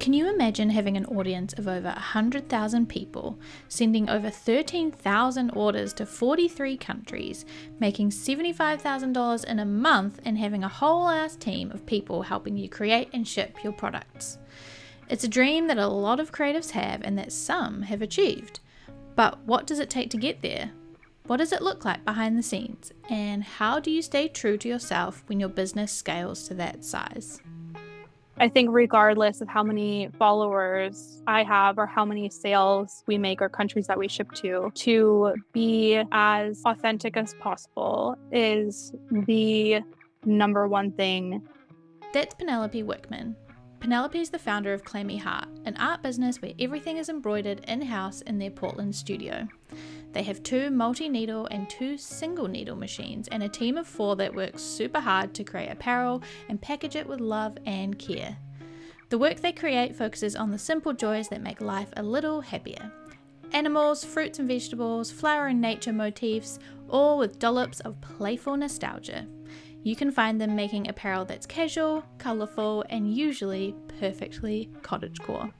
Can you imagine having an audience of over 100,000 people, sending over 13,000 orders to 43 countries, making $75,000 in a month, and having a whole ass team of people helping you create and ship your products? It's a dream that a lot of creatives have and that some have achieved. But what does it take to get there? What does it look like behind the scenes? And how do you stay true to yourself when your business scales to that size? I think regardless of how many followers I have or how many sales we make or countries that we ship to be as authentic as possible is the number one thing. That's Penelope Wickman. Penelope is the founder of Clammy Heart, an art business where everything is embroidered in-house in their Portland studio. They have 2 multi-needle and 2 single needle machines and a team of 4 that works super hard to create apparel and package it with love and care. The work they create focuses on the simple joys that make life a little happier. Animals, fruits and vegetables, flower and nature motifs, all with dollops of playful nostalgia. You can find them making apparel that's casual, colourful, and usually perfectly cottagecore.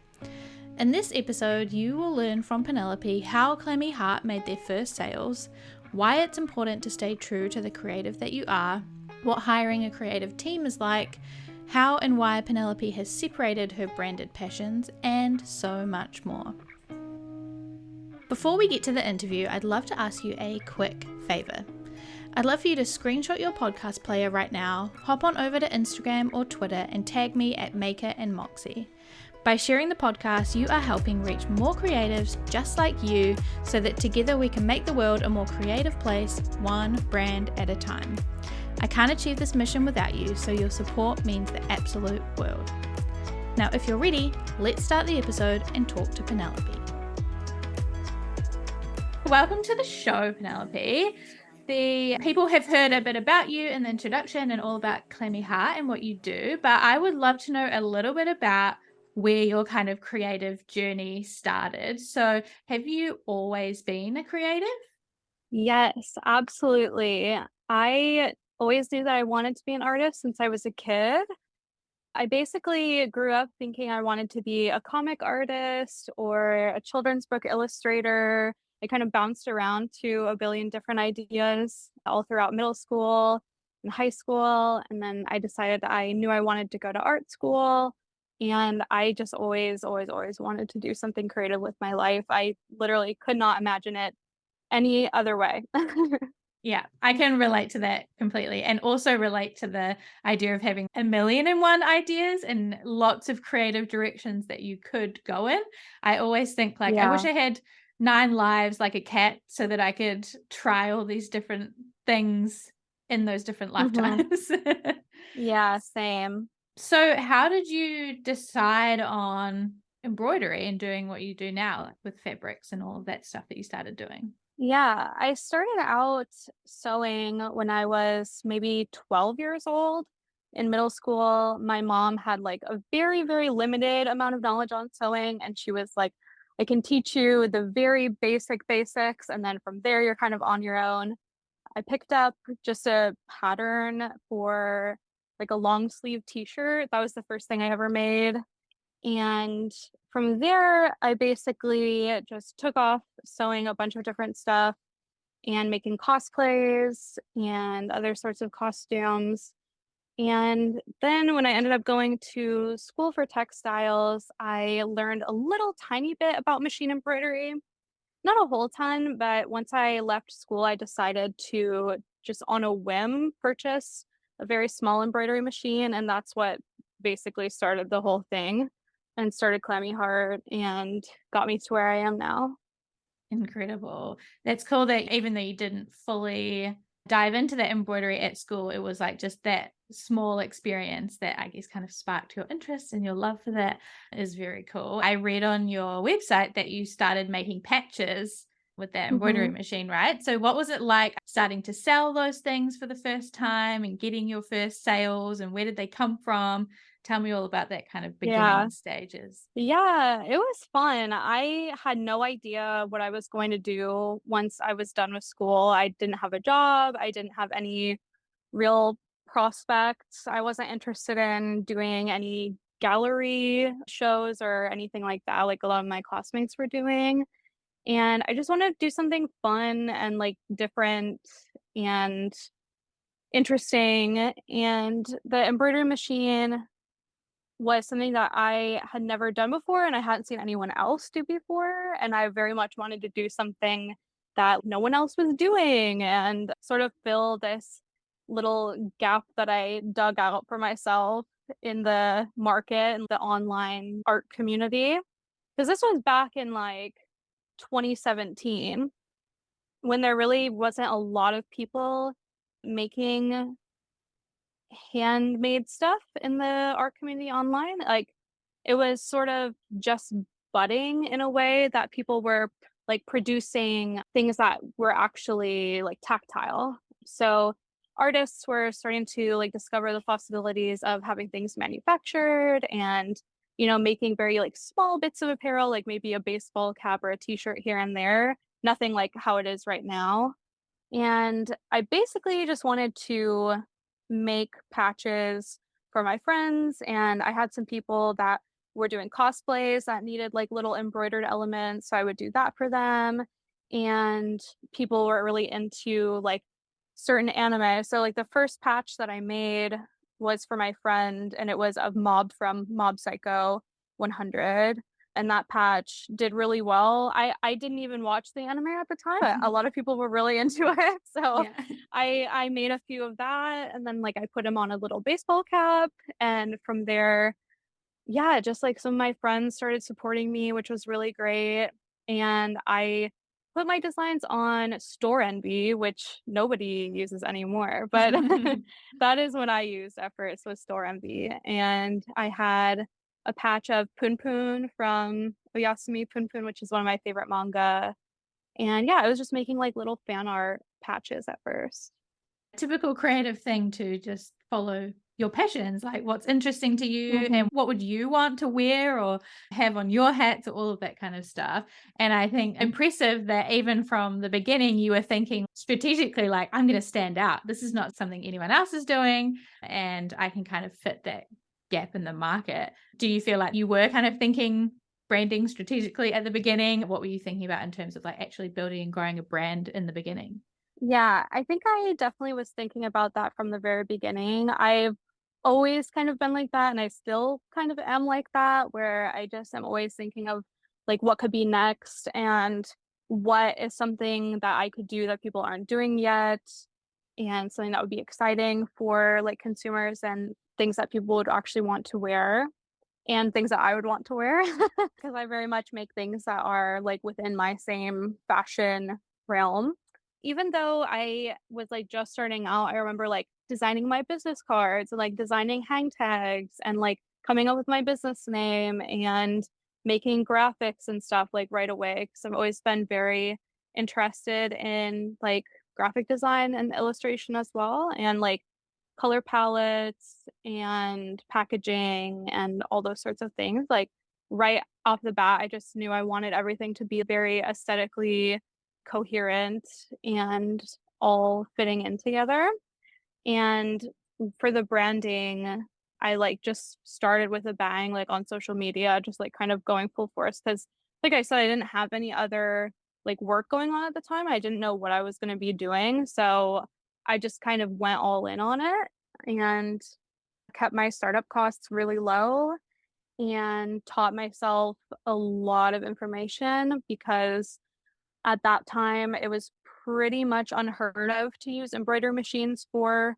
In this episode, you will learn from Penelope how Clammy Heart made their first sales, why it's important to stay true to the creative that you are, what hiring a creative team is like, how and why Penelope has separated her branded passions, and so much more. Before we get to the interview, I'd love to ask you a quick favour. I'd love for you to screenshot your podcast player right now, hop on over to Instagram or Twitter and tag me at Maker and Moxie. By sharing the podcast, you are helping reach more creatives just like you so that together we can make the world a more creative place, one brand at a time. I can't achieve this mission without you, so your support means the absolute world. Now, if you're ready, let's start the episode and talk to Penelope. Welcome to the show, Penelope. The people have heard a bit about you in the introduction and all about Clammy Heart and what you do, but I would love to know a little bit about where your kind of creative journey started. So have you always been a creative? Yes, absolutely. I always knew that I wanted to be an artist since I was a kid. I basically grew up thinking I wanted to be a comic artist or a children's book illustrator. I kind of bounced around to a billion different ideas all throughout middle school and high school. And then I decided I knew I wanted to go to art school. And I just always wanted to do something creative with my life. I literally could not imagine it any other way. Yeah, I can relate to that completely, and also relate to the idea of having 1,000,001 ideas and lots of creative directions that you could go in. I always think like, I wish I had 9 lives like a cat so that I could try all these different things in those different lifetimes. Yeah, same. So how did you decide on embroidery and doing what you do now, like with fabrics and all of that stuff that you started doing? Yeah, I started out sewing when I was maybe 12 years old. In middle school, my mom had like a very, very limited amount of knowledge on sewing, and she was like, I can teach you the very basics, and then from there, you're kind of on your own. I picked up just a pattern for like a long sleeve t-shirt. That was the first thing I ever made. And from there, I basically just took off sewing a bunch of different stuff and making cosplays and other sorts of costumes. And then when I ended up going to school for textiles, I learned a little tiny bit about machine embroidery. Not a whole ton, but once I left school, I decided to just on a whim purchase a very small embroidery machine. And that's what basically started the whole thing and started Clammy Heart and got me to where I am now. Incredible. That's cool that even though you didn't fully dive into that embroidery at school, it was like just that small experience that I guess kind of sparked your interest, and your love for that is very cool. I read on your website that you started making patches with that embroidery machine, right? So what was it like starting to sell those things for the first time and getting your first sales, and where did they come from? Tell me all about that kind of beginning stages. Yeah, it was fun. I had no idea what I was going to do once I was done with school. I didn't have a job. I didn't have any real prospects. I wasn't interested in doing any gallery shows or anything like that, like a lot of my classmates were doing. And I just wanted to do something fun and like different and interesting. And the embroidery machine was something that I had never done before and I hadn't seen anyone else do before. And I very much wanted to do something that no one else was doing and sort of fill this little gap that I dug out for myself in the market and the online art community. Because this was back in like 2017 when there really wasn't a lot of people making handmade stuff in the art community online. Like, it was sort of just budding in a way that people were, like, producing things that were actually, like, tactile. So, artists were starting to, like, discover the possibilities of having things manufactured and, making very, like, small bits of apparel, like maybe a baseball cap or a t-shirt here and there, nothing like how it is right now. And I basically just wanted to make patches for my friends, and I had some people that were doing cosplays that needed like little embroidered elements, so I would do that for them. And people were really into like certain anime. So like the first patch that I made was for my friend and it was of Mob from Mob Psycho 100, and that patch did really well. I didn't even watch the anime at the time, but a lot of people were really into it. So Yeah. I made a few of that and then like I put him on a little baseball cap and from there, yeah, just like some of my friends started supporting me, which was really great. And I put my designs on Store Envy, which nobody uses anymore, but that is what I used at first was Store Envy. And I had a patch of Poon Poon from Oyasumi Poon Poon, which is one of my favorite manga. And yeah, I was just making like little fan art patches at first. Typical creative thing to just follow your passions, like what's interesting to you Mhm. and what would you want to wear or have on your hats or all of that kind of stuff. And I think impressive that even from the beginning you were thinking strategically like I'm going to stand out. This is not something anyone else is doing and I can kind of fit that gap in the market. Do you feel like you were kind of thinking branding strategically at the beginning? What were you thinking about in terms of like actually building and growing a brand in the beginning? Yeah, I think I definitely was thinking about that from the very beginning. I've always kind of been like that, and I still kind of am like that, where I just am always thinking of like what could be next and what is something that I could do that people aren't doing yet, and something that would be exciting for like consumers and things that people would actually want to wear and things that I would want to wear because I very much make things that are like within my same fashion realm. Even though I was like just starting out, I remember like designing my business cards and like designing hang tags and like coming up with my business name and making graphics and stuff like right away because I've always been very interested in like graphic design and illustration as well and like color palettes and packaging and all those sorts of things. Like right off the bat, I just knew I wanted everything to be very aesthetically coherent and all fitting in together. And for the branding, I like just started with a bang, like on social media, just like kind of going full force. Cause like I said, I didn't have any other like work going on at the time. I didn't know what I was going to be doing. So I just kind of went all in on it and kept my startup costs really low and taught myself a lot of information because at that time it was pretty much unheard of to use embroidery machines for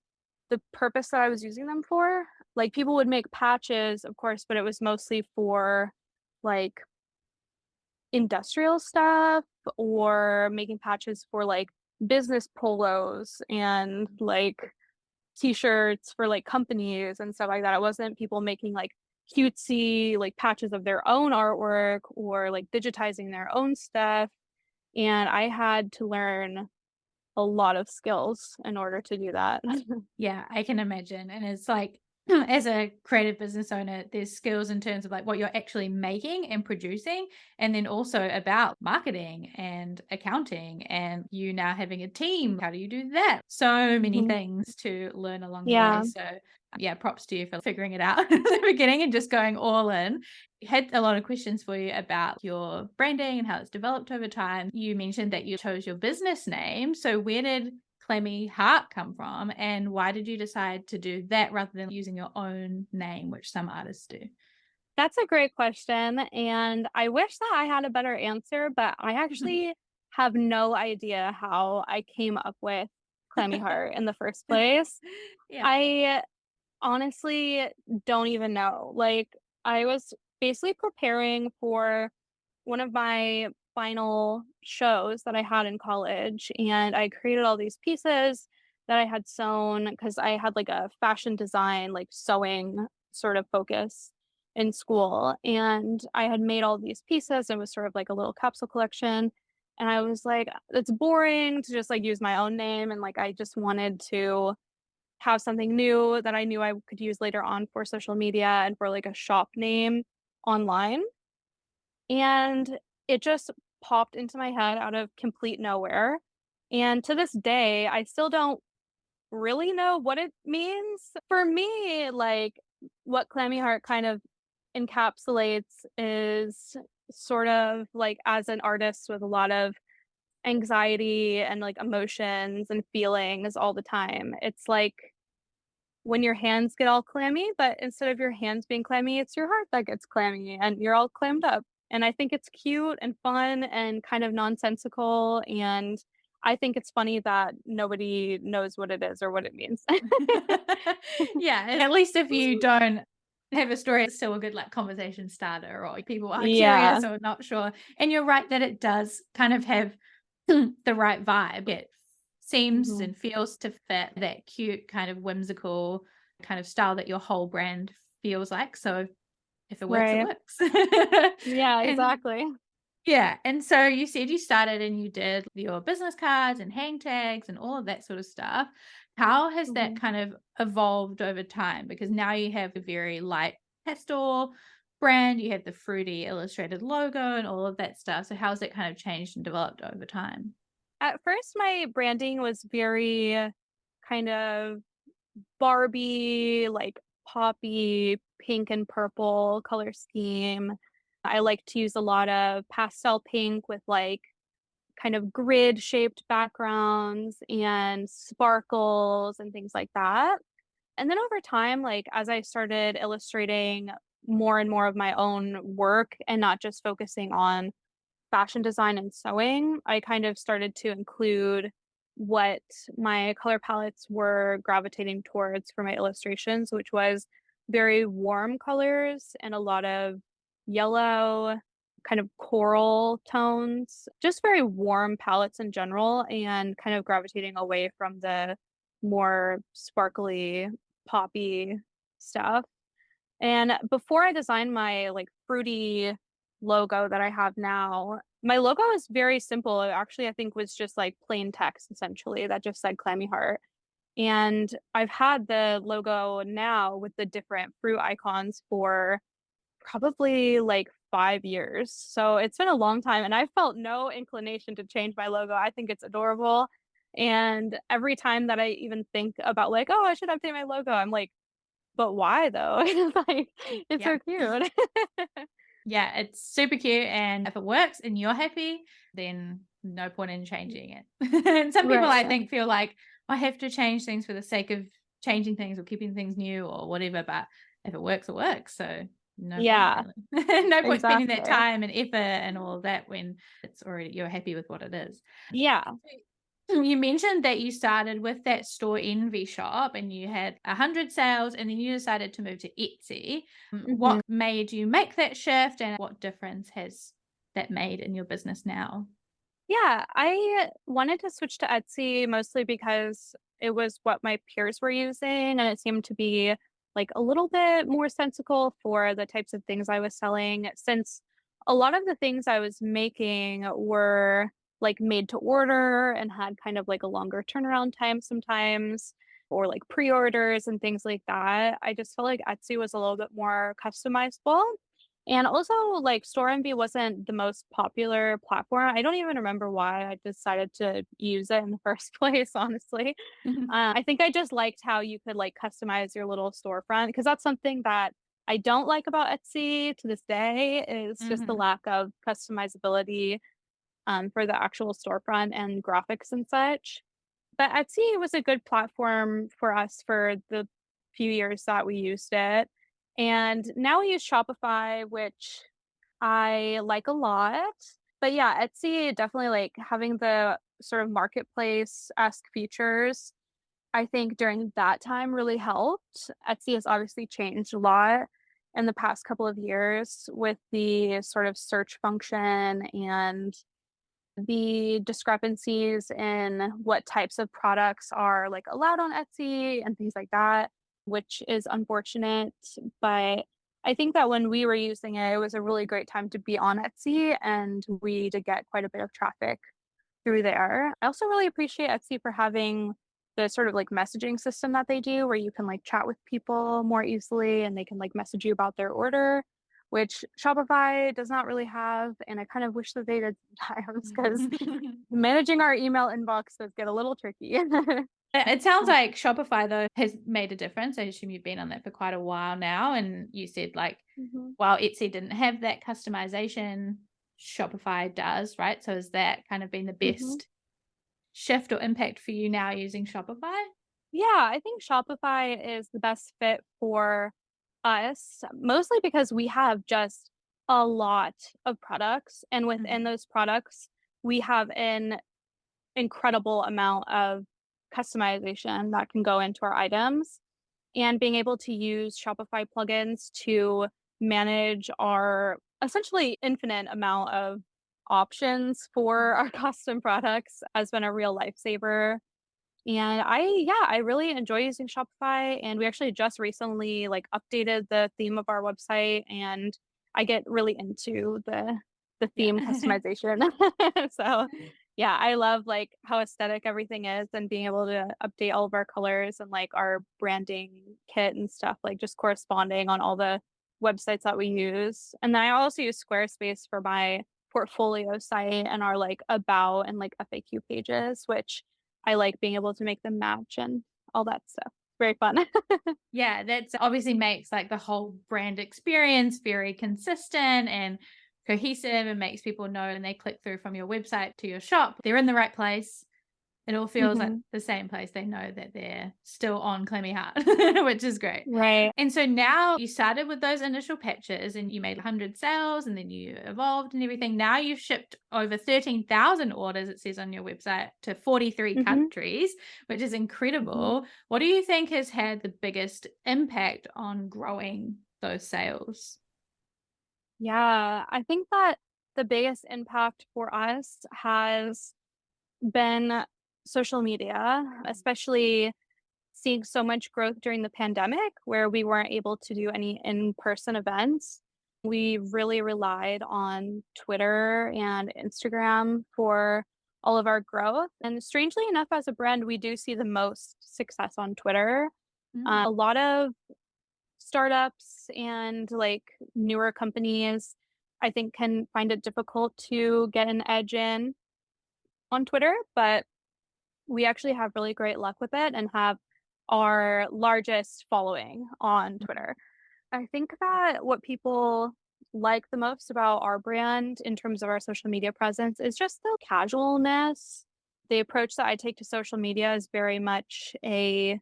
the purpose that I was using them for. Like people would make patches, of course, but it was mostly for like industrial stuff or making patches for like business polos and like t-shirts for like companies and stuff like that. It wasn't people making like cutesy like patches of their own artwork or like digitizing their own stuff. And I had to learn a lot of skills in order to do that. Yeah, I can imagine. And it's like, as a creative business owner, there's skills in terms of like what you're actually making and producing, and then also about marketing and accounting, and you now having a team. How do you do that? So many Mhm. things to learn along the way. Yeah. So Yeah, props to you for figuring it out in the beginning and just going all in. Had a lot of questions for you about your branding and how it's developed over time. You mentioned that you chose your business name. So where did Clammy Heart come from, and why did you decide to do that rather than using your own name, which some artists do? That's a great question, and I wish that I had a better answer, but I actually have no idea how I came up with Clammy Heart in the first place. Yeah. I honestly don't even know. Like, I was basically preparing for one of my final shows that I had in college, and I created all these pieces that I had sewn because I had like a fashion design, like sewing sort of focus in school. And I had made all these pieces. It was sort of like a little capsule collection. And I was like, it's boring to just like use my own name. And like, I just wanted to have something new that I knew I could use later on for social media and for like a shop name online. And it just popped into my head out of complete nowhere. And to this day, I still don't really know what it means. For me, like what Clammy Heart kind of encapsulates is sort of like as an artist with a lot of anxiety and like emotions and feelings all the time. It's like when your hands get all clammy, but instead of your hands being clammy, it's your heart that gets clammy and you're all clammed up. And I think it's cute and fun and kind of nonsensical. And I think it's funny that nobody knows what it is or what it means. Yeah, and at least if you don't have a story, it's still a good, like, conversation starter, or people are Yeah. curious or not sure. And you're right that it does kind of have the right vibe. It seems Mhm. and feels to fit that cute, kind of whimsical kind of style that your whole brand feels like. So if it works, it Right. works. Yeah, And exactly. yeah, and so you said you started and you did your business cards and hang tags and all of that sort of stuff. How has that Mhm. kind of evolved over time? Because now you have a very light pastel brand, you have the fruity illustrated logo and all of that stuff. So how's it kind of changed and developed over time? At first, my branding was very kind of Barbie, like poppy, pink and purple color scheme. I like to use a lot of pastel pink with like kind of grid shaped backgrounds and sparkles and things like that. And then over time, like as I started illustrating more and more of my own work and not just focusing on fashion design and sewing, I kind of started to include what my color palettes were gravitating towards for my illustrations, which was very warm colors and a lot of yellow, kind of coral tones, just very warm palettes in general, and kind of gravitating away from the more sparkly, poppy stuff. And before I designed my, like, fruity logo that I have now, my logo is very simple. It actually, I think, was just, like, plain text, essentially, that just said "Clammy Heart." And I've had the logo now with the different fruit icons for probably, like, 5 years. So it's been a long time, and I felt no inclination to change my logo. I think it's adorable, and every time that I even think about, like, "Oh, I should update my logo," I'm like, but why though? Like, it's Yeah. so cute. Yeah, it's super cute, and if it works and you're happy, then no point in changing it. And some people, I Right. think, feel like, I have to change things for the sake of changing things or keeping things new or whatever, but if it works, it works, so no point Yeah, really. No point spending that exactly. time and effort and all of that when it's already you're happy with what it is. Yeah. You mentioned that you started with that store envy shop and you had 100 sales and then you decided to move to Etsy. Mhm. What made you make that shift and what difference has that made in your business now? Yeah, I wanted to switch to Etsy mostly because it was what my peers were using, and it seemed to be, like, a little bit more sensical for the types of things I was selling, since a lot of the things I was making were, like, made to order and had kind of, like, a longer turnaround time sometimes, or, like, pre-orders and things like that. I just felt like Etsy was a little bit more customizable, And also, like, Store Envy wasn't the most popular platform. I don't even remember why I decided to use it in the first place, honestly. I think I just liked how you could, like, customize your little storefront, because that's something that I don't like about Etsy to this day, is just the Mhm. lack of customizability, for the actual storefront and graphics and such. But Etsy was a good platform for us for the few years that we used it. And now we use Shopify, which I like a lot. But yeah, Etsy definitely, like, having the sort of marketplace-esque features, I think during that time really helped. Etsy has obviously changed a lot in the past couple of years with the sort of search function and the discrepancies in what types of products are, like, allowed on Etsy and things like that, which is unfortunate. But I think that when we were using it, it was a really great time to be on Etsy, and we did get quite a bit of traffic through there. I also really appreciate Etsy for having the sort of, like, messaging system that they do, where you can, like, chat with people more easily and they can, like, message you about their order, which Shopify does not really have, and I kind of wish that they did sometimes, because managing our email inbox does get a little tricky. It sounds like Shopify, though, has made a difference. I assume you've been on that for quite a while now, and you said, like, Mhm, while Etsy didn't have that customization, Shopify does, right? So has that kind of been the mhm. best shift or impact for you now using Shopify? Yeah, I think Shopify is the best fit for us, mostly because we have just a lot of products, and within Mhm. those products, we have an incredible amount of customization that can go into our items. And being able to use Shopify plugins to manage our essentially infinite amount of options for our custom products has been a real lifesaver. And I really enjoy using Shopify, and we actually just recently, like, updated the theme of our website, and I get really into the Yeah. theme customization. So, yeah, I love, like, how aesthetic everything is, and being able to update all of our colors and, like, our branding kit and stuff, like, just corresponding on all the websites that we use. And then I also use Squarespace for my portfolio site and our, like, about and, like, FAQ pages, which I like being able to make them match and all that stuff. Very fun. Yeah, that's obviously makes, like, the whole brand experience very consistent and cohesive, and makes people know when they click through from your website to your shop, they're in the right place. It all feels like Mhm. the same place. They know that they're still on Clammy Heart, which is great. Right. And so now you started with those initial patches and you made 100 sales and then you evolved and everything. Now you've shipped over 13,000 orders, it says on your website, to 43 Mhm. countries, which is Mhm. incredible. What do you think has had the biggest impact on growing those sales? Yeah, I think that the biggest impact for us has been social media, especially seeing so much growth during the pandemic where we weren't able to do any in-person events. We really relied on Twitter and Instagram for all of our growth. And strangely enough, as a brand, we do see the most success on Twitter. Mm. A lot of startups and, like, newer companies, I think, can find it difficult to get an edge in on Twitter, but we actually have really great luck with it and have our largest following on Twitter. I think that what people like the most about our brand in terms of our social media presence is just the casualness. The approach that I take to social media is very much a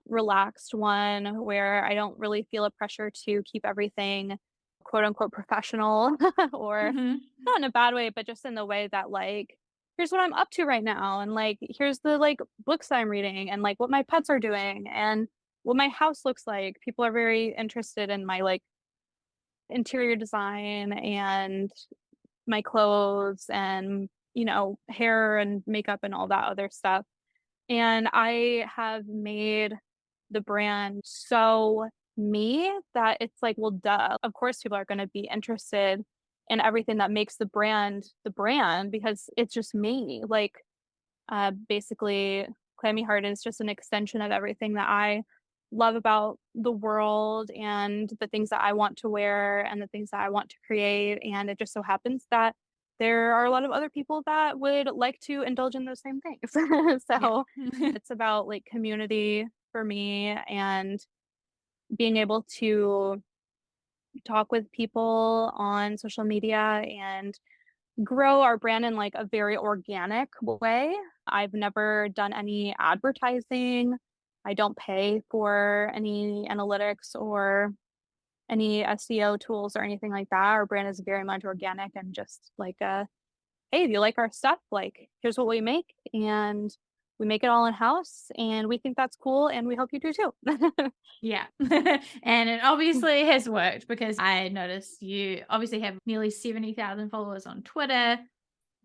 relaxed one where I don't really feel a pressure to keep everything quote unquote professional, or Mhm. not in a bad way, but just in the way that, like, here's what I'm up to right now, and, like, here's the, like, books I'm reading, and, like, what my pets are doing, and what my house looks like. People are very interested in my, like, interior design and my clothes and, hair and makeup and all that other stuff. And I have made the brand so me that it's like, well, duh. Of course, people are going to be interested in everything that makes the brand, because it's just me. Like, basically, Clammy Heart is just an extension of everything that I love about the world and the things that I want to wear and the things that I want to create. And it just so happens that there are a lot of other people that would like to indulge in those same things. Yeah. So it's about like community for me and being able to talk with people on social media and grow our brand in like a very organic way. I've never done any advertising. I don't pay for any analytics or any SEO tools or anything like that. Our brand is very much organic and just like hey, if you like our stuff, like here's what we make and we make it all in house and we think that's cool and we hope you do too. Yeah. And it obviously has worked because I noticed you obviously have nearly 70,000 followers on Twitter,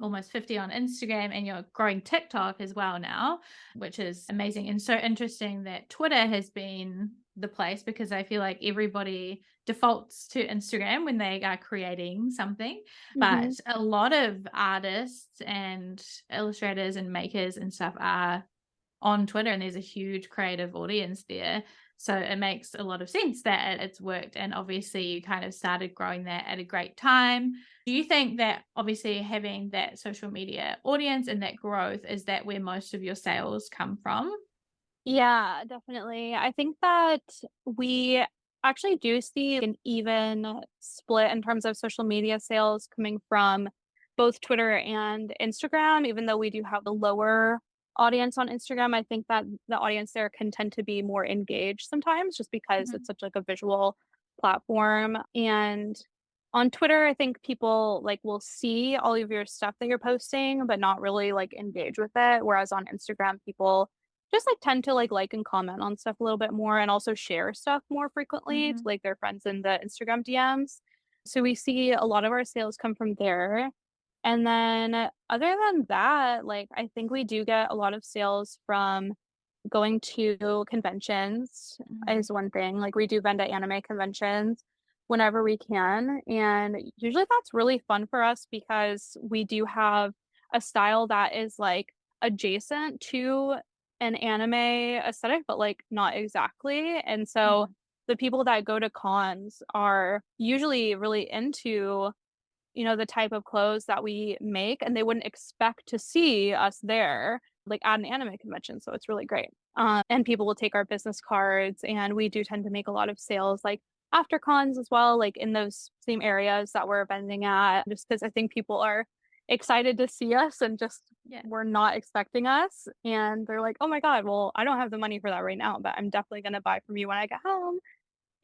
almost 50 on Instagram, and you're growing TikTok as well now, which is amazing and so interesting that Twitter has been the place because I feel like everybody defaults to Instagram when they are creating something. But Hmm. a lot of artists and illustrators and makers and stuff are on Twitter, and there's a huge creative audience there. So it makes a lot of sense that it's worked. And obviously, you kind of started growing that at a great time. Do you think that obviously having that social media audience and that growth is that where most of your sales come from? Yeah, definitely. I think that we actually do see an even split in terms of social media sales coming from both Twitter and Instagram, even though we do have the lower audience on Instagram. I think that the audience there can tend to be more engaged sometimes just because it's Mhm. such like a visual platform. And on Twitter, I think people like will see all of your stuff that you're posting, but not really like engage with it. Whereas on Instagram, people just, like, tend to, like and comment on stuff a little bit more and also share stuff more frequently to, Mhm. like, their friends in the Instagram DMs. So we see a lot of our sales come from there. And then other than that, like, I think we do get a lot of sales from going to conventions Mhm. is one thing. Like, we do vend at anime conventions whenever we can, and usually that's really fun for us because we do have a style that is, like, adjacent to an anime aesthetic, but, like, not exactly, and so Mhm. the people that go to cons are usually really into, the type of clothes that we make, and they wouldn't expect to see us there, like, at an anime convention, so it's really great. And people will take our business cards, and we do tend to make a lot of sales, like, after cons as well, like, in those same areas that we're vending at, just because I think people are excited to see us and just Yeah. were not expecting us, and they're like, "Oh my god, well, I don't have the money for that right now, but I'm definitely gonna buy from you when I get home."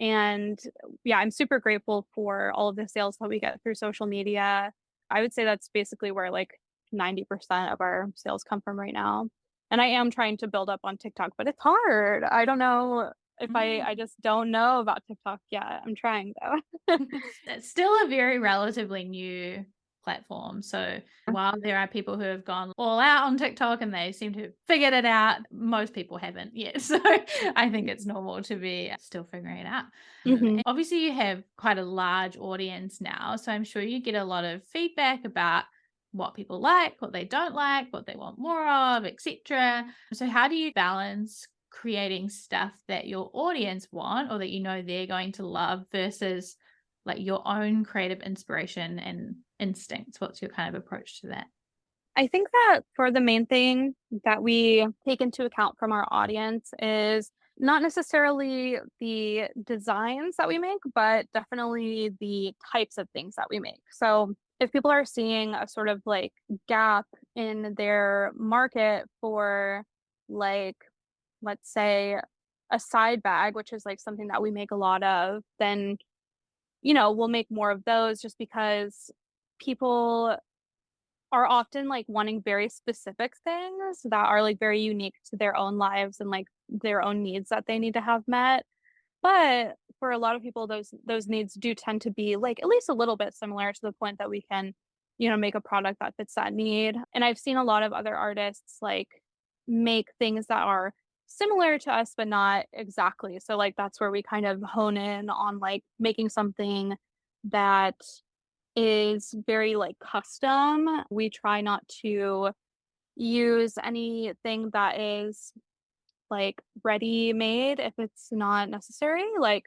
And yeah, I'm super grateful for all of the sales that we get through social media. I would say that's basically where like 90% of our sales come from right now. And I am trying to build up on TikTok, but it's hard. I don't know if I Mm. just don't know about TikTok yet. I'm trying though. It's still a very relatively new platform. So while there are people who have gone all out on TikTok and they seem to have figured it out, most people haven't yet. So I think it's normal to be still figuring it out. Hmm. And obviously, you have quite a large audience now. So I'm sure you get a lot of feedback about what people like, what they don't like, what they want more of, etc. So how do you balance creating stuff that your audience want or that you know they're going to love versus like your own creative inspiration and instincts? What's your kind of approach to that? I think that for the main thing that we take into account from our audience is not necessarily the designs that we make, but definitely the types of things that we make. So if people are seeing a sort of like gap in their market for like, let's say, a side bag, which is like something that we make a lot of, then, we'll make more of those just because people are often, like, wanting very specific things that are, like, very unique to their own lives and, like, their own needs that they need to have met, but for a lot of people, those needs do tend to be, like, at least a little bit similar to the point that we can, make a product that fits that need, and I've seen a lot of other artists, like, make things that are similar to us, but not exactly, so, like, that's where we kind of hone in on, like, making something that is very, like, custom. We try not to use anything that is, like ready made if it's not necessary. Like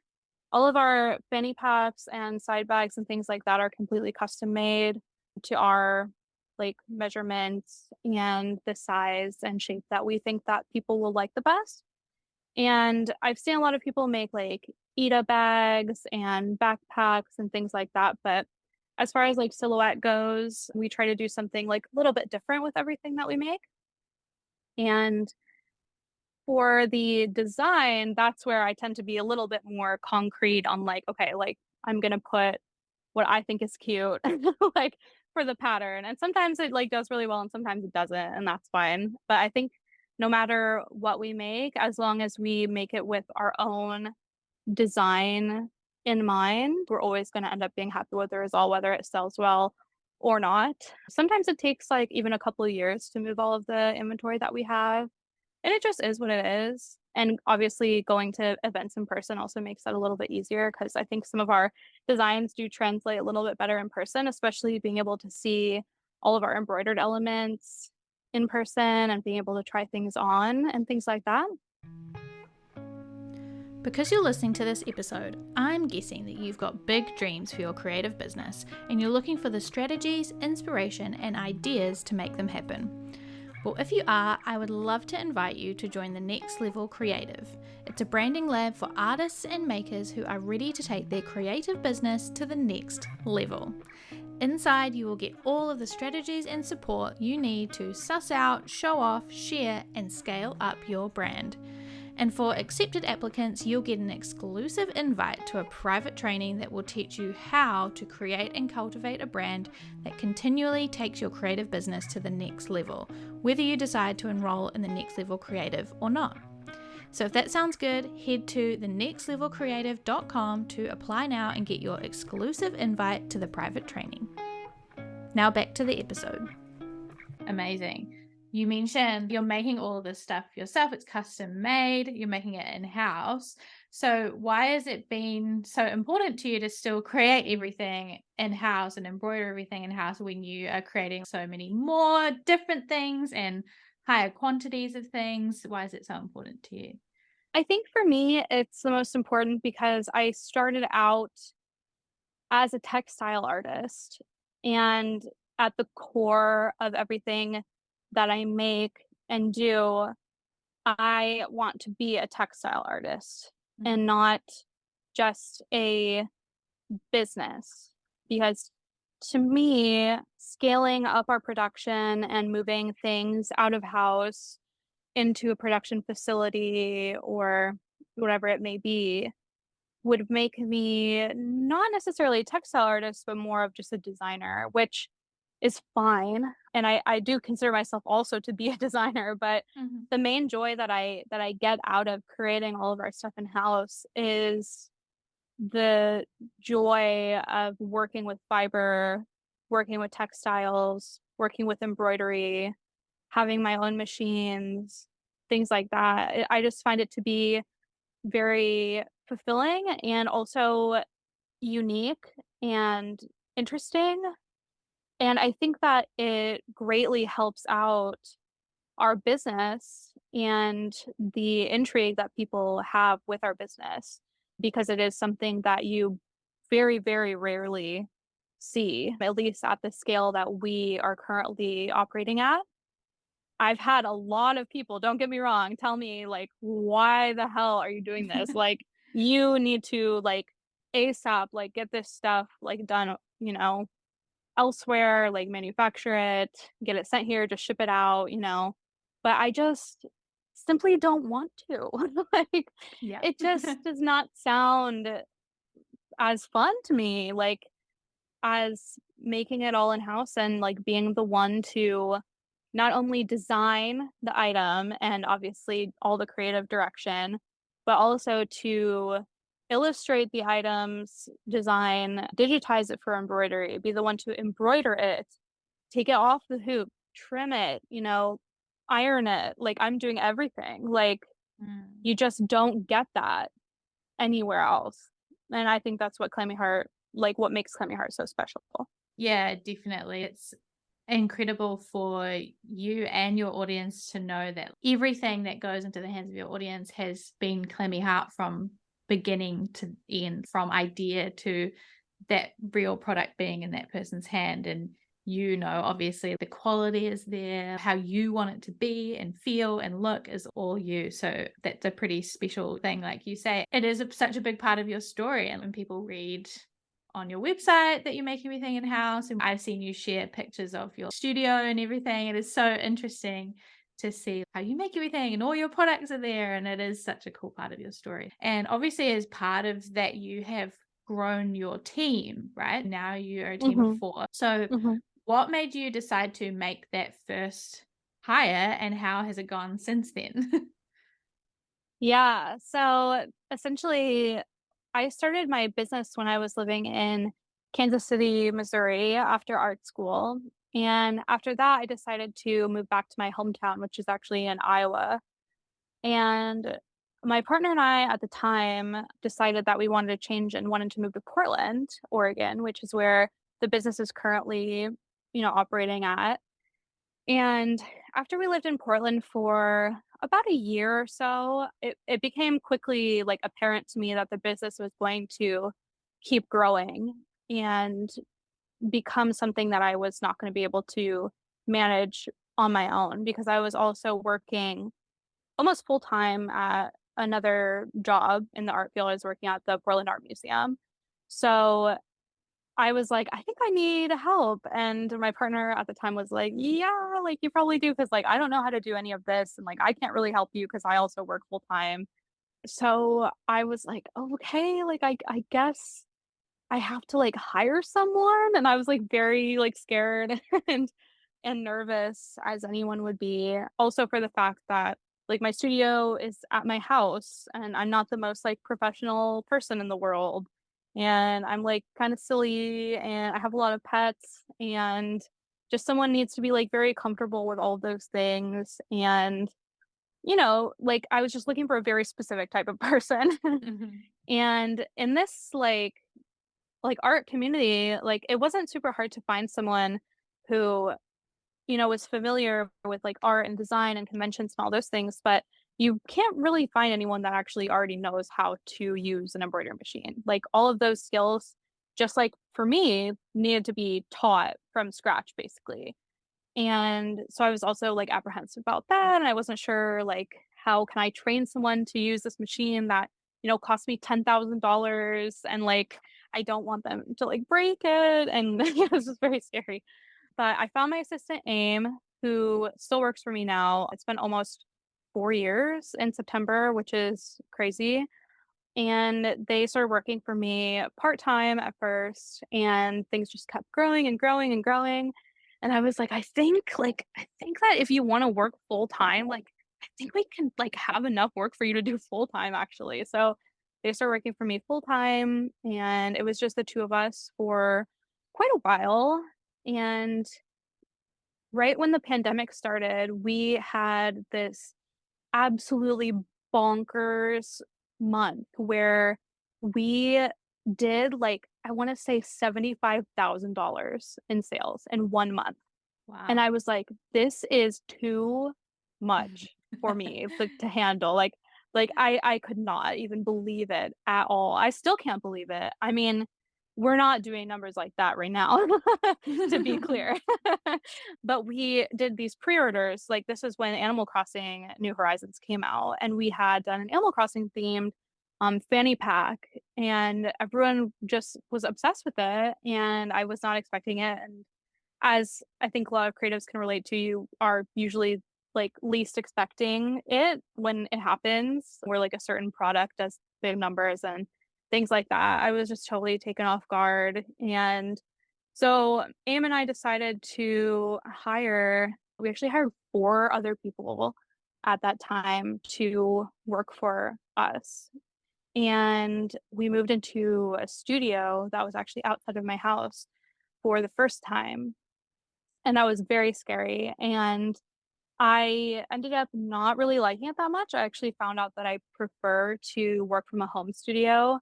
all of our fanny packs and side bags and things like that are completely custom made to our like measurements and the size and shape that we think that people will like the best. And I've seen a lot of people make like Ita bags and backpacks and things like that. But as far as like silhouette goes, we try to do something like a little bit different with everything that we make. And for the design, that's where I tend to be a little bit more concrete on like, okay, like I'm gonna put what I think is cute, like for the pattern. And sometimes it like does really well and sometimes it doesn't, and that's fine. But I think no matter what we make, as long as we make it with our own design in mind, we're always gonna end up being happy with the result, whether it sells well or not. Sometimes it takes like even a couple of years to move all of the inventory that we have. And it just is what it is. And obviously, going to events in person also makes that a little bit easier because I think some of our designs do translate a little bit better in person, especially being able to see all of our embroidered elements in person and being able to try things on and things like that. Because you're listening to this episode, I'm guessing that you've got big dreams for your creative business and you're looking for the strategies, inspiration, and ideas to make them happen. Well, if you are, I would love to invite you to join the Next Level Creative. It's a branding lab for artists and makers who are ready to take their creative business to the next level. Inside, you will get all of the strategies and support you need to suss out, show off, share, and scale up your brand. And for accepted applicants, you'll get an exclusive invite to a private training that will teach you how to create and cultivate a brand that continually takes your creative business to the next level, whether you decide to enroll in the Next Level Creative or not. So if that sounds good, head to thenextlevelcreative.com to apply now and get your exclusive invite to the private training. Now back to the episode. Amazing. You mentioned you're making all of this stuff yourself. It's custom made. You're making it in-house. So why has it been so important to you to still create everything in-house and embroider everything in-house when you are creating so many more different things and higher quantities of things? Why is it so important to you? I think for me, it's the most important because I started out as a textile artist. And at the core of everything that I make and do, I want to be a textile artist and not just a business. Because to me, scaling up our production and moving things out of house into a production facility or whatever it may be would make me not necessarily a textile artist, but more of just a designer, which is fine. And I do consider myself also to be a designer, but the main joy that I get out of creating all of our stuff in house is the joy of working with fiber, working with textiles, working with embroidery, having my own machines, things like that. I just find it to be very fulfilling and also unique and interesting. And I think that it greatly helps out our business and the intrigue that people have with our business because it is something that you very, very rarely see, at least at the scale that we are currently operating at. I've had a lot of people, don't get me wrong, tell me like, "Why the hell are you doing this? Like, you need to like ASAP, like get this stuff like done, elsewhere, like manufacture it, get it sent here, just ship it out." But I just simply don't want to. Like, Yeah. it just does not sound as fun to me, like, as making it all in-house and, like, being the one to not only design the item and obviously all the creative direction, but also to illustrate the item's design, digitize it for embroidery, be the one to embroider it, take it off the hoop, trim it, iron it. Like, I'm doing everything. Like, Mm. you just don't get that anywhere else. And I think that's what Clammy Heart like, what makes Clammy Heart so special. Yeah, definitely. incredible for you and your audience to know that everything that goes into the hands of your audience has been Clammy Heart from beginning to end, from idea to that real product being in that person's hand. And obviously the quality is there, how you want it to be and feel and look is all you. So that's a pretty special thing. Like you say, it is such a big part of your story. And when people read on your website that you make everything in-house, and I've seen you share pictures of your studio and everything, it is so interesting to see how you make everything and all your products are there, and it is such a cool part of your story. And obviously as part of that you have grown your team, right? Now you're a team of Mhm. 4. So Mhm. what made you decide to make that first hire, and how has it gone since then? Yeah. So essentially, I started my business when I was living in Kansas City, Missouri after art school. And after that, I decided to move back to my hometown, which is actually in Iowa. And my partner and I at the time decided that we wanted to change and wanted to move to Portland, Oregon, which is where the business is currently, operating at. And after we lived in Portland for about a year or so, it became quickly like apparent to me that the business was going to keep growing and become something that I was not going to be able to manage on my own because I was also working almost full time at another job in the art field. I was working at the Portland Art Museum. So I was like, "I think I need help." And my partner at the time was like, "Yeah, like, you probably do, because like, I don't know how to do any of this, and, like, I can't really help you because I also work full time." So I was like, "Okay, like, I guess I have to, like, hire someone," and I was, like, very, like, scared and nervous as anyone would be. Also for the fact that, like, my studio is at my house, and I'm not the most, like, professional person in the world, and I'm, like, kinda silly, and I have a lot of pets, and just someone needs to be, like, very comfortable with all of those things, and, like, I was just looking for a very specific type of person. Mhm. And in this, art community, like, it wasn't super hard to find someone who, was familiar with, like, art and design and conventions and all those things, but you can't really find anyone that actually already knows how to use an embroidery machine. Like, all of those skills, just like for me, needed to be taught from scratch, basically. And so I was also, like, apprehensive about that, and I wasn't sure, like, how can I train someone to use this machine that, cost me $10,000, and, like, I don't want them to, like, break it, and it was just very scary. But I found my assistant, Aim, who still works for me now. It's been almost 4 years in September, which is crazy, and they started working for me part-time at first, and things just kept growing and growing and growing, and I was like, I think that if you wanna work full-time, like, I think we can, like, have enough work for you to do full-time, actually." So, they started working for me full-time, and it was just the 2 of us for quite a while, and right when the pandemic started, we had this absolutely bonkers month where we did, like, I wanna say $75,000 in sales in 1 month, and Wow. I was like, "This is too much for me, like, to handle." Like, I could not even believe it at all. I still can't believe it. I mean, we're not doing numbers like that right now, to be clear. But we did these pre-orders, like, this is when Animal Crossing: New Horizons came out, and we had done an Animal Crossing themed, fanny pack, and everyone just was obsessed with it, and I was not expecting it, and as I think a lot of creatives can relate to, you are usually, like, least expecting it when it happens, where, like, a certain product does big numbers and things like that. I was just totally taken off guard, and so Aim and I decided to hire we actually hired 4 other people at that time to work for us, and we moved into a studio that was actually outside of my house for the first time, and that was very scary, and I ended up not really liking it that much. I actually found out that I prefer to work from a home studio,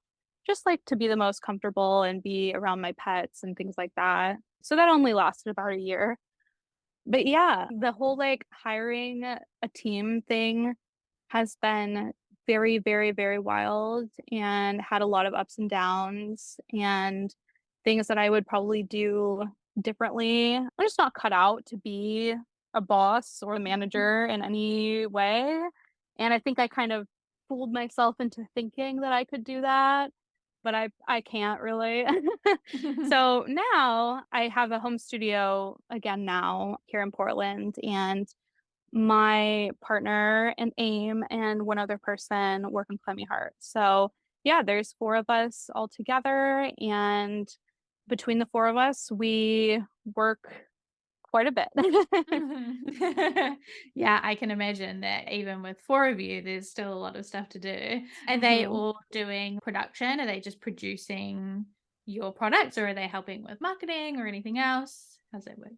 just, like, to be the most comfortable and be around my pets and things like that. So that only lasted about a year. But yeah, the whole like hiring a team thing has been very, very, very wild and had a lot of ups and downs and things that I would probably do differently. I'm just not cut out to be a boss or a manager in any way. And I think I kind of fooled myself into thinking that I could do that, but I can't really. So now I have a home studio again now here in Portland, and my partner and AIM and one other person work on Clammy Heart. So yeah, there's 4 of us all together, and between the 4 of us, we work quite a bit. Yeah, I can imagine that even with 4 of you, there's still a lot of stuff to do. Are they Mhm. all doing production? Are they just producing your products, or are they helping with marketing or anything else? How's that work?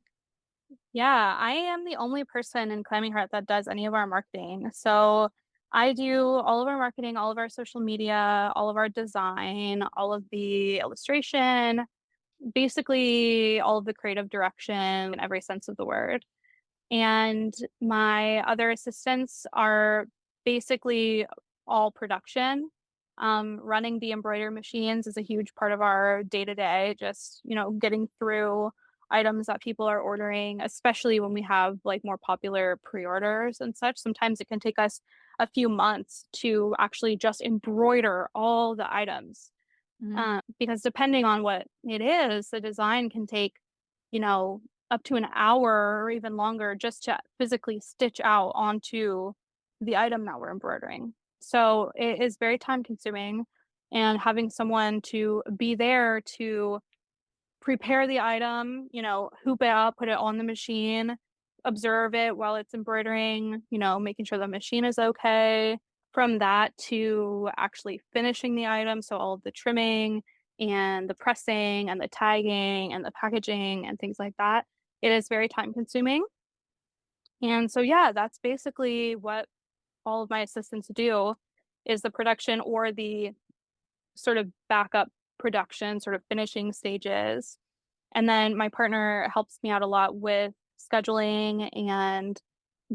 Yeah, I am the only person in Clammy Heart that does any of our marketing. So I do all of our marketing, all of our social media, all of our design, all of the illustration, basically all of the creative direction in every sense of the word. And my other assistants are basically all production. Running the embroidery machines is a huge part of our day to day, just, getting through items that people are ordering, especially when we have like more popular pre orders and such. Sometimes it can take us a few months to actually just embroider all the items. Mhm. Because depending on what it is, the design can take, you know, up to an hour or even longer just to physically stitch out onto the item that we're embroidering. So it is very time consuming, and having someone to be there to prepare the item, hoop it up, put it on the machine, observe it while it's embroidering, making sure the machine is okay. From that to actually finishing the item, so all of the trimming and the pressing and the tagging and the packaging and things like that, it is very time consuming. And so, yeah, that's basically what all of my assistants do is the production or the sort of backup production, sort of finishing stages. And then my partner helps me out a lot with scheduling and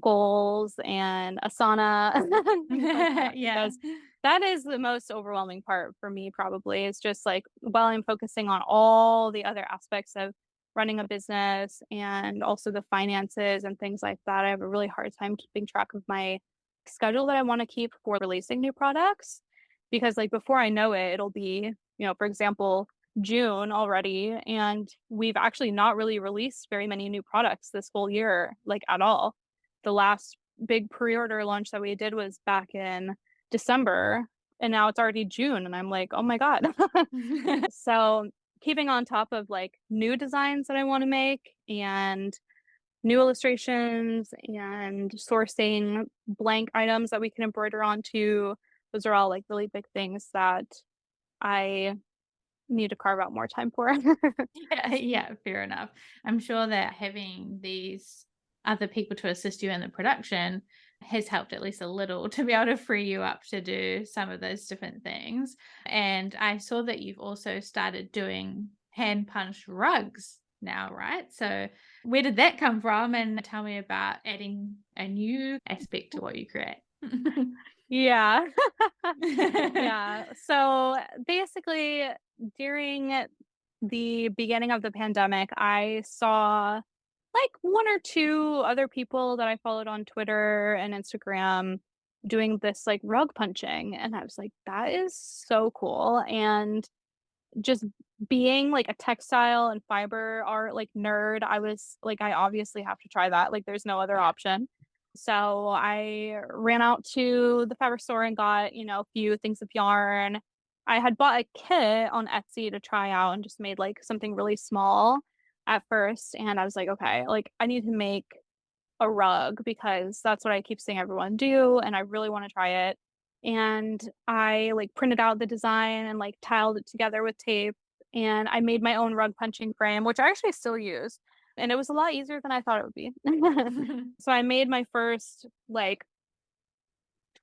goals and Asana and things like that, Yeah. because that is the most overwhelming part for me probably. It's just like while I'm focusing on all the other aspects of running a business and also the finances and things like that, I have a really hard time keeping track of my schedule that I want to keep for releasing new products. Because like before I know it, it'll be, for example, June already, and we've actually not really released very many new products this whole year, like at all. The last big pre-order launch that we did was back in December, and now it's already June, and I'm like, "Oh my god." So, keeping on top of, like, new designs that I wanna make and new illustrations and sourcing blank items that we can embroider onto, those are all, like, really big things that I need to carve out more time for. Yeah, yeah, fair enough. I'm sure that having these other people to assist you in the production has helped at least a little to be able to free you up to do some of those different things. And I saw that you've also started doing hand punched rugs now, right? So where did that come from? And tell me about adding a new aspect to what you create. Yeah. Yeah. So basically, during the beginning of the pandemic, I saw like 1 or 2 other people that I followed on Twitter and Instagram doing this like rug punching. And I was like, that is so cool. And just being like a textile and fiber art like nerd, I was like, I obviously have to try that. Like, there's no other Yeah. option. So I ran out to the fabric store and got, a few things of yarn. I had bought a kit on Etsy to try out and just made like something really small at first. And I was like, okay, like I need to make a rug because that's what I keep seeing everyone do, and I really wanna try it. And I, like, printed out the design and, like, tiled it together with tape, and I made my own rug punching frame, which I actually still use, and it was a lot easier than I thought it would be. So I made my first, like,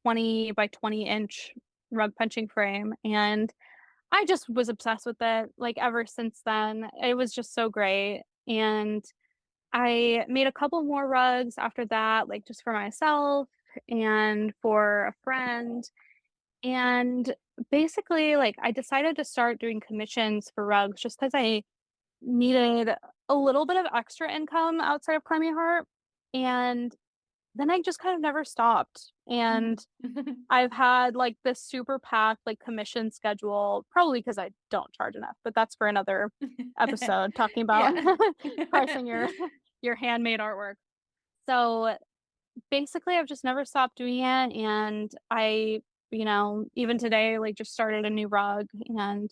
20 by 20-inch rug punching frame, and I just was obsessed with it, like, ever since then. It was just so great, and I made a couple more rugs after that, like just for myself and for a friend. And basically, like I decided to start doing commissions for rugs just because I needed a little bit of extra income outside of Clammy Heart. And then I just kind of never stopped. And I've had like this super packed like commission schedule, probably because I don't charge enough, but that's for another episode talking about Yeah. pricing your your handmade artwork. So basically I've just never stopped doing it, and even today like just started a new rug, and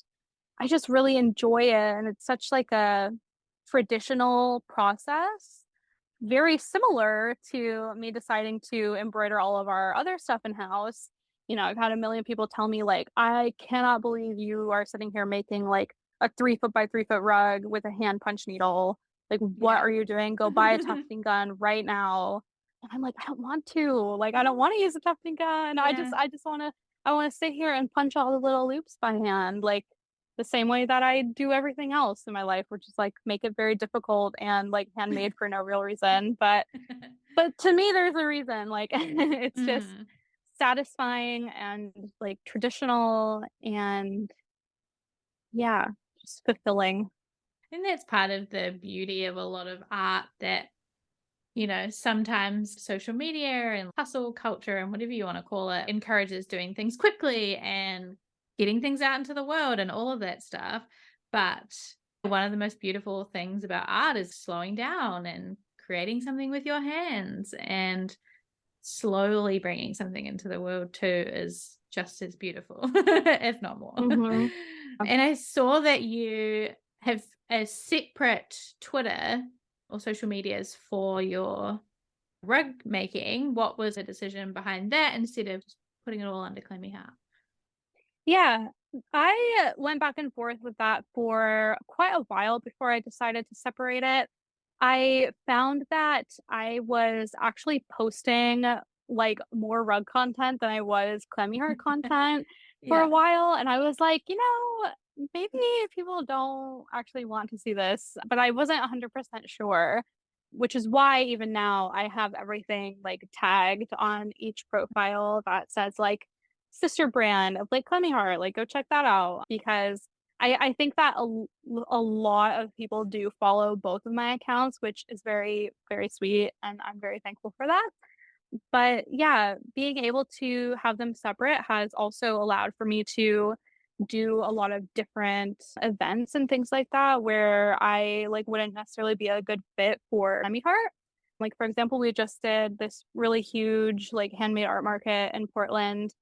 I just really enjoy it, and it's such like a traditional process, very similar to me deciding to embroider all of our other stuff in-house. I've had a million people tell me, like, "I cannot believe you are sitting here making, like, a 3 foot by 3 foot rug with a hand punch needle. Like, what Yeah. are you doing? Go buy a tufting gun right now." And I'm like, "I don't want to. Like, I don't wanna use a tufting gun. Yeah. I wanna sit here and punch all the little loops by hand, like, the same way that I do everything else in my life, which is, like, make it very difficult and, like, handmade for no real reason, but to me, there's a reason, like, it's just Mm. satisfying and, like, traditional and yeah, just fulfilling. And that's part of the beauty of a lot of art that, sometimes social media and hustle culture and whatever you want to call it encourages doing things quickly and getting things out into the world and all of that stuff. But one of the most beautiful things about art is slowing down and creating something with your hands and slowly bringing something into the world too is just as beautiful, if not more. Mhm. And I saw that you have a separate Twitter or social medias for your rug making. What was the decision behind that instead of just putting it all under Clammy Heart? Yeah, I went back and forth with that for quite a while before I decided to separate it. I found that I was actually posting like more rug content than I was Clammy Heart content for a Yeah. while. And I was like, maybe people don't actually want to see this, but I wasn't 100% sure, which is why even now I have everything like tagged on each profile that says like sister brand of like Clemmy Heart, like go check that out, because I think that a lot of people do follow both of my accounts, which is very, very sweet, and I'm very thankful for that. But yeah, being able to have them separate has also allowed for me to do a lot of different events and things like that where I like wouldn't necessarily be a good fit for Clemmy Heart. Like for example, we just did this really huge like handmade art market in Portland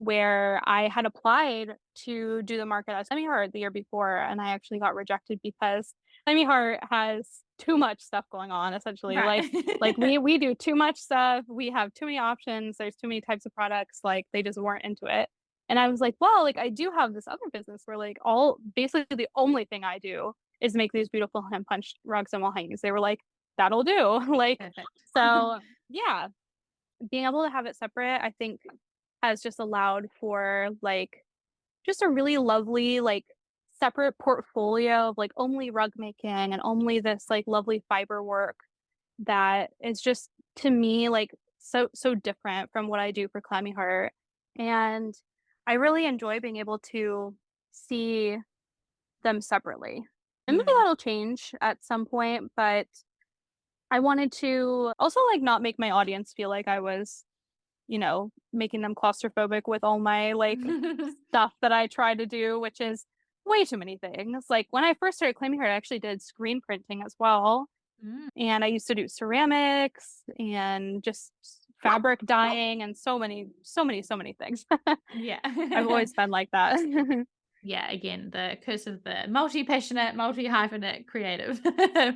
where I had applied to do the market at Semi Heart the year before, and I actually got rejected because Semi Heart has too much stuff going on, essentially. Right. Like we do too much stuff, we have too many options, there's too many types of products, like they just weren't into it. And I was like, well, like I do have this other business where like all basically the only thing I do is make these beautiful hand punched rugs and wall hangings. They were like, that'll do. Like, Perfect. so yeah, being able to have it separate, I think has just allowed for like just a really lovely like separate portfolio of like only rug making and only this like lovely fiber work that is just to me like so different from what I do for Clammy Heart. And I really enjoy being able to see them separately. And maybe Mm. that'll change at some point, but I wanted to also like not make my audience feel like I was making them claustrophobic with all my like stuff that I try to do, which is way too many things. Like when I first started claiming her, I actually did screen printing as well. Mm. And I used to do ceramics and just fabric dyeing and so many things. Yeah. I've always been like that. Yeah, again, the curse of the multi-passionate, multi-hyphenate creative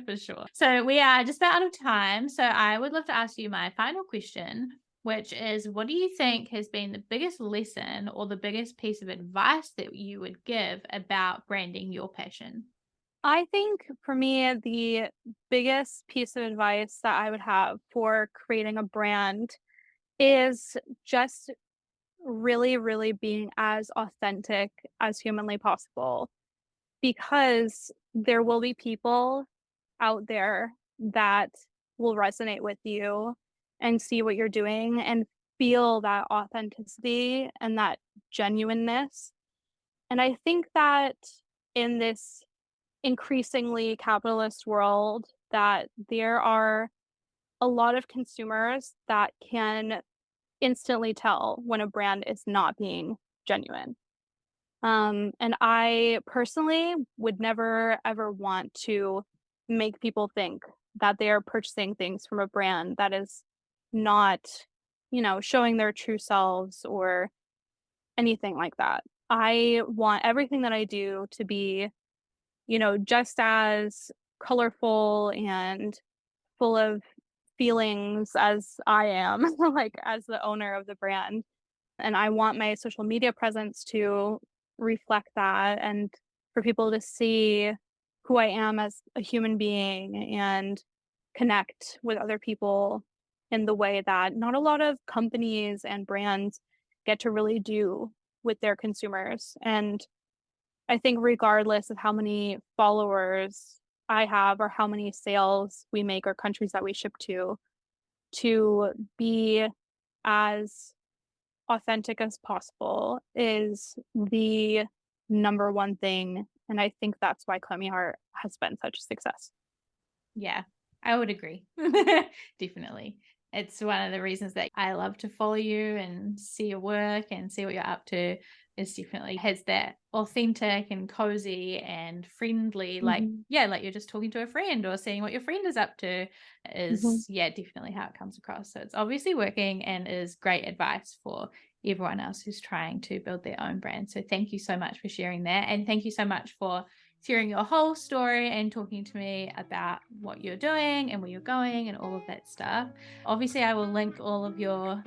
for sure. So we are just about out of time. So I would love to ask you my final question, which is what do you think has been the biggest lesson or the biggest piece of advice that you would give about branding your passion? I think for me, the biggest piece of advice that I would have for creating a brand is just really, really being as authentic as humanly possible, because there will be people out there that will resonate with you and see what you're doing and feel that authenticity and that genuineness. And I think that in this increasingly capitalist world, that there are a lot of consumers that can instantly tell when a brand is not being genuine. And I personally would never ever want to make people think that they are purchasing things from a brand that is not, showing their true selves or anything like that. I want everything that I do to be, just as colorful and full of feelings as I am, like as the owner of the brand. And I want my social media presence to reflect that and for people to see who I am as a human being and connect with other people in the way that not a lot of companies and brands get to really do with their consumers. And I think regardless of how many followers I have or how many sales we make or countries that we ship to be as authentic as possible is the number one thing. And I think that's why Clammy Heart has been such a success. Yeah, I would agree. Definitely. It's one of the reasons that I love to follow you and see your work and see what you're up to. Is definitely has that authentic and cozy and friendly, like you're just talking to a friend or seeing what your friend is up to is definitely how it comes across. So it's obviously working and is great advice for everyone else who's trying to build their own brand. So thank you so much for sharing that, and thank you so much for sharing your whole story and talking to me about what you're doing and where you're going and all of that stuff. Obviously I will link all of your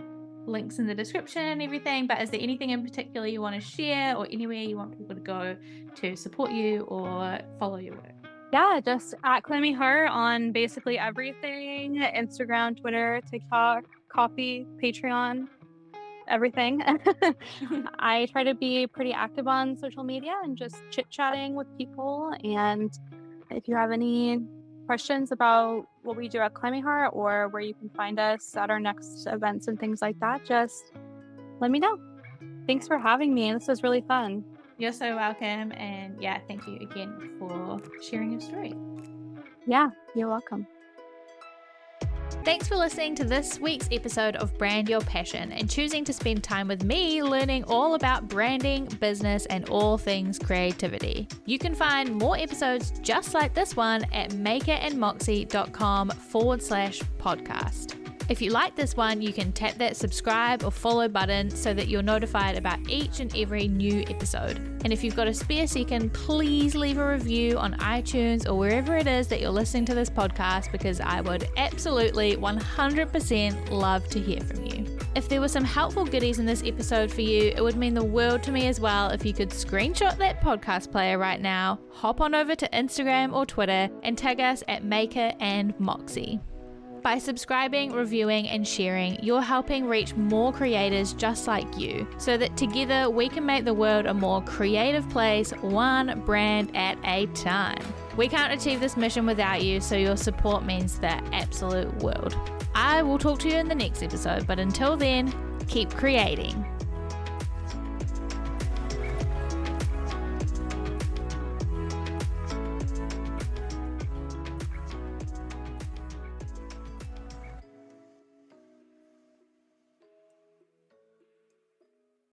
links in the description and everything, but is there anything in particular you want to share or anywhere you want people to go to support you or follow your work? Yeah, just at Clammy Heart on basically everything: Instagram, Twitter, TikTok, Coffee, Patreon, everything. I try to be pretty active on social media and just chit-chatting with people. And if you have any questions about what we do at Clammy Heart or where you can find us at our next events and things like that, just let me know. Thanks for having me. This was really fun. You're so welcome. And thank you again for sharing your story. Yeah, you're welcome. Thanks for listening to this week's episode of Brand Your Passion and choosing to spend time with me learning all about branding, business, and all things creativity. You can find more episodes just like this one at makerandmoxie.com/podcast. If you like this one, you can tap that subscribe or follow button so that you're notified about each and every new episode. And if you've got a spare second, please leave a review on iTunes or wherever it is that you're listening to this podcast, because I would absolutely 100% love to hear from you. If there were some helpful goodies in this episode for you, it would mean the world to me as well if you could screenshot that podcast player right now, hop on over to Instagram or Twitter and tag us at Maker and Moxie. By subscribing, reviewing, and sharing, you're helping reach more creators just like you, so that together we can make the world a more creative place, one brand at a time. We can't achieve this mission without you, so your support means the absolute world. I will talk to you in the next episode, but until then, keep creating.